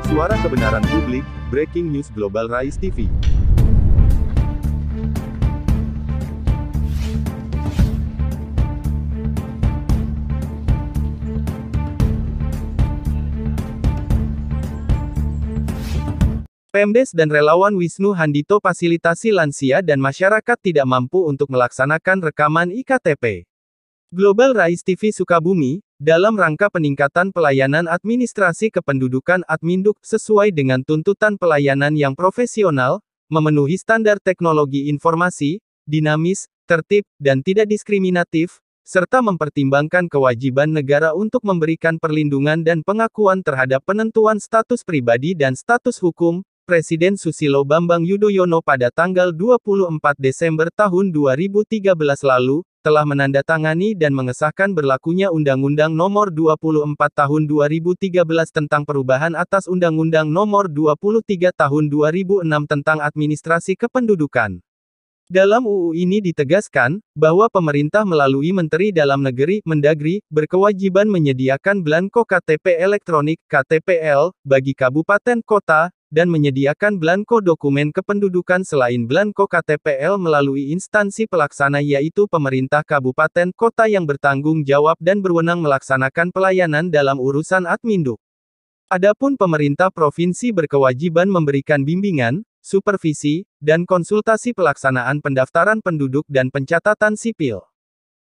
Suara Kebenaran Publik, Breaking News Global Rise TV. Pemdes dan relawan Wisnu Handito fasilitasi lansia dan masyarakat tidak mampu untuk melaksanakan rekaman IKTP. Global Rise TV Sukabumi, dalam rangka peningkatan pelayanan administrasi kependudukan Adminduk sesuai dengan tuntutan pelayanan yang profesional, memenuhi standar teknologi informasi, dinamis, tertib, dan tidak diskriminatif, serta mempertimbangkan kewajiban negara untuk memberikan perlindungan dan pengakuan terhadap penentuan status pribadi dan status hukum, Presiden Susilo Bambang Yudhoyono pada tanggal 24 Desember tahun 2013 lalu, telah menandatangani dan mengesahkan berlakunya Undang-Undang Nomor 24 Tahun 2013 tentang perubahan atas Undang-Undang Nomor 23 Tahun 2006 tentang Administrasi Kependudukan. Dalam UU ini ditegaskan, bahwa pemerintah melalui Menteri Dalam Negeri, Mendagri, berkewajiban menyediakan belangko KTP elektronik, KTPL, bagi kabupaten kota, dan menyediakan belangko dokumen kependudukan selain belangko KTPL melalui instansi pelaksana yaitu pemerintah kabupaten kota yang bertanggung jawab dan berwenang melaksanakan pelayanan dalam urusan Adminduk. Adapun pemerintah provinsi berkewajiban memberikan bimbingan, supervisi, dan konsultasi pelaksanaan pendaftaran penduduk dan pencatatan sipil.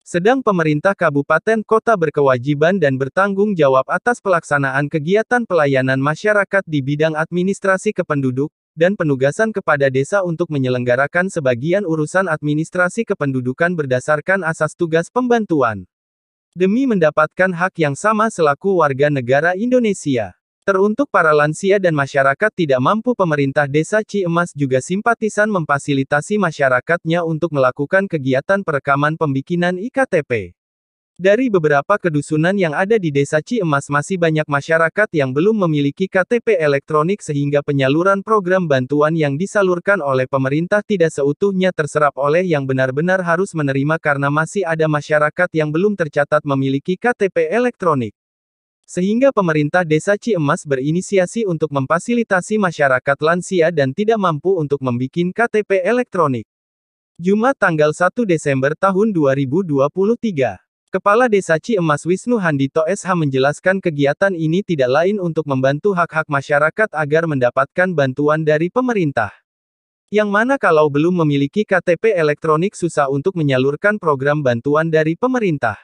Sedang pemerintah kabupaten kota berkewajiban dan bertanggung jawab atas pelaksanaan kegiatan pelayanan masyarakat di bidang administrasi kependuduk, dan penugasan kepada desa untuk menyelenggarakan sebagian urusan administrasi kependudukan berdasarkan asas tugas pembantuan. Demi mendapatkan hak yang sama selaku warga negara Indonesia. Teruntuk para lansia dan masyarakat tidak mampu, pemerintah Desa Ciemas juga simpatisan memfasilitasi masyarakatnya untuk melakukan kegiatan perekaman pembikinan IKTP. Dari beberapa kedusunan yang ada di Desa Ciemas masih banyak masyarakat yang belum memiliki KTP elektronik sehingga penyaluran program bantuan yang disalurkan oleh pemerintah tidak seutuhnya terserap oleh yang benar-benar harus menerima karena masih ada masyarakat yang belum tercatat memiliki KTP elektronik. Sehingga pemerintah Desa Ciemas berinisiasi untuk memfasilitasi masyarakat lansia dan tidak mampu untuk membikin KTP elektronik. Jumat tanggal 1 Desember tahun 2023. Kepala Desa Ciemas Wisnu Handito SH menjelaskan kegiatan ini tidak lain untuk membantu hak-hak masyarakat agar mendapatkan bantuan dari pemerintah. Yang mana kalau belum memiliki KTP elektronik susah untuk menyalurkan program bantuan dari pemerintah.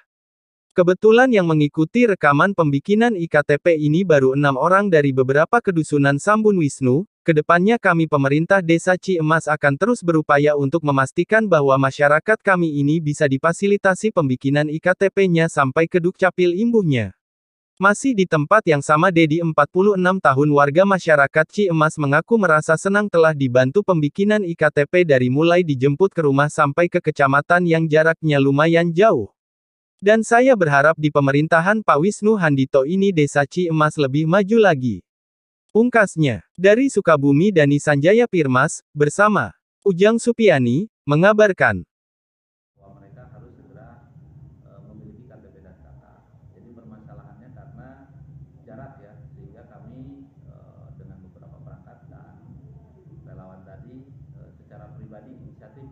Kebetulan yang mengikuti rekaman pembikinan IKTP ini baru 6 orang dari beberapa kedusunan Sambun Wisnu. Kedepannya kami pemerintah Desa Ciemas akan terus berupaya untuk memastikan bahwa masyarakat kami ini bisa difasilitasi pembikinan IKTP-nya sampai ke Dukcapil imbuhnya. Masih di tempat yang sama Dedi 46 tahun warga masyarakat Ciemas mengaku merasa senang telah dibantu pembikinan IKTP dari mulai dijemput ke rumah sampai ke kecamatan yang jaraknya lumayan jauh. Dan saya berharap di pemerintahan Pak Wisnu Handito ini Desa Ciemas lebih maju lagi. Pungkasnya, dari Sukabumi Dani Sanjaya Pirmas, bersama Ujang Supiani, mengabarkan. Bahwa mereka harus segera memiliki KTP dan KK. Jadi permasalahannya karena jarak ya, sehingga kami dengan beberapa perangkat dan relawan tadi secara pribadi inisiatif.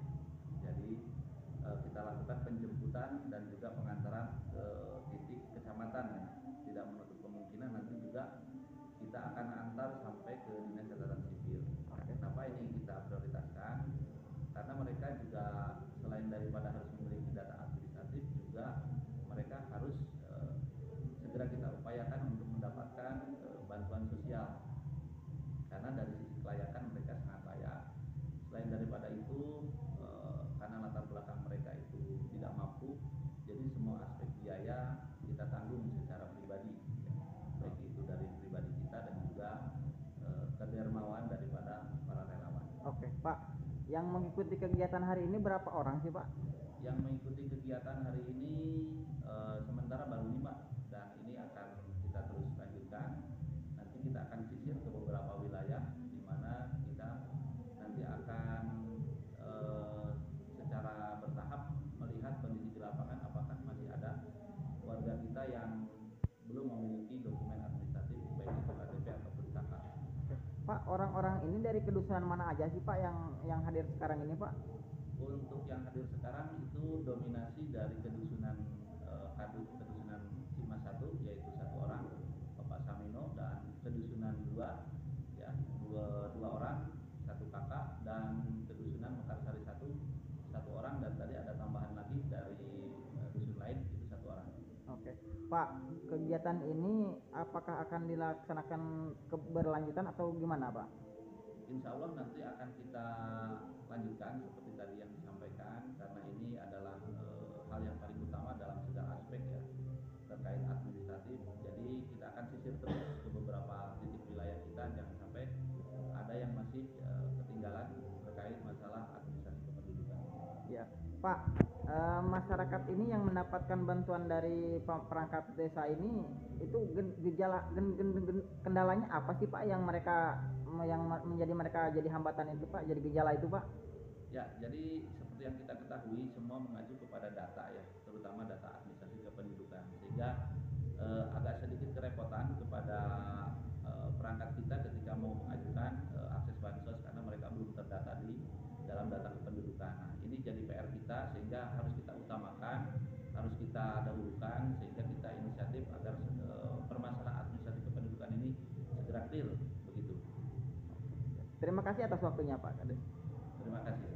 Jadi kita lakukan penjemputan dan juga pengantaran ke titik kecamatan ya. Tidak menutup kemungkinan nanti juga kita akan antar sampai ke Dinas Catatan Sipil. Kenapa ini kita prioritaskan? Karena mereka juga selain daripada harus memiliki data administratif juga mereka harus segera kita upayakan untuk mendapatkan bantuan sosial. Karena dari sisi kelayakan mereka sangat layak. Selain daripada itu karena latar belakang mereka itu tidak mampu, jadi semua aspek biaya kita tanggung secara pribadi, baik itu dari pribadi kita dan juga kedermawan daripada para relawan. Oke, Pak. Yang mengikuti kegiatan hari ini berapa orang sih, Pak? Yang mengikuti kegiatan hari ini sementara baru 5 dan ini akan kita terus lanjutkan. Nanti kita akan sisir ke beberapa wilayah di mana kita nanti akan secara bertahap melihat kondisi di lapangan apakah masih ada warga kita yang belum memiliki dokumen administratif baik itu KTP ataupun KK. ini dari kedusunan mana aja sih Pak yang hadir sekarang ini Pak? Untuk yang hadir sekarang itu dominasi dari kedusunan kedusunan Cimas 1 yaitu 1 orang Bapak Samino, dan kedusunan 2 ya dua orang, 1 kakak, dan kedusunan Mekarsari 1 orang, dan tadi ada tambahan lagi dari dusun lain itu 1 orang. Oke. Pak, kegiatan ini apakah akan dilaksanakan keberlanjutan atau gimana Pak? Insya Allah nanti akan kita lanjutkan seperti tadi yang disampaikan, karena ini adalah hal yang paling utama dalam segala aspek ya terkait administratif. Jadi kita akan sisir terus ke beberapa titik wilayah kita, jangan sampai ada yang masih ketinggalan terkait masalah administrasi kependudukan. Ya, Pak, masyarakat ini yang mendapatkan bantuan dari perangkat desa ini itu gejala kendalanya apa sih Pak yang menjadi mereka jadi hambatan itu Pak, jadi gejala itu Pak? Ya, jadi seperti yang kita ketahui semua mengacu kepada data ya, terutama data administrasi kependudukan, sehingga agak sedikit kerepotan kepada perangkat kita ketika mau mengajukan akses bansos karena mereka belum terdata di dalam data kependudukan. Nah, ini jadi PR kita, sehingga harus kita utamakan, harus kita dahulukan, sehingga kita inisiatif agar permasalahan administrasi kependudukan ini segera clear begitu. Terima kasih atas waktunya Pak Kades. Terima kasih.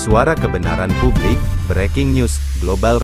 Suara Kebenaran Publik, Breaking News, Global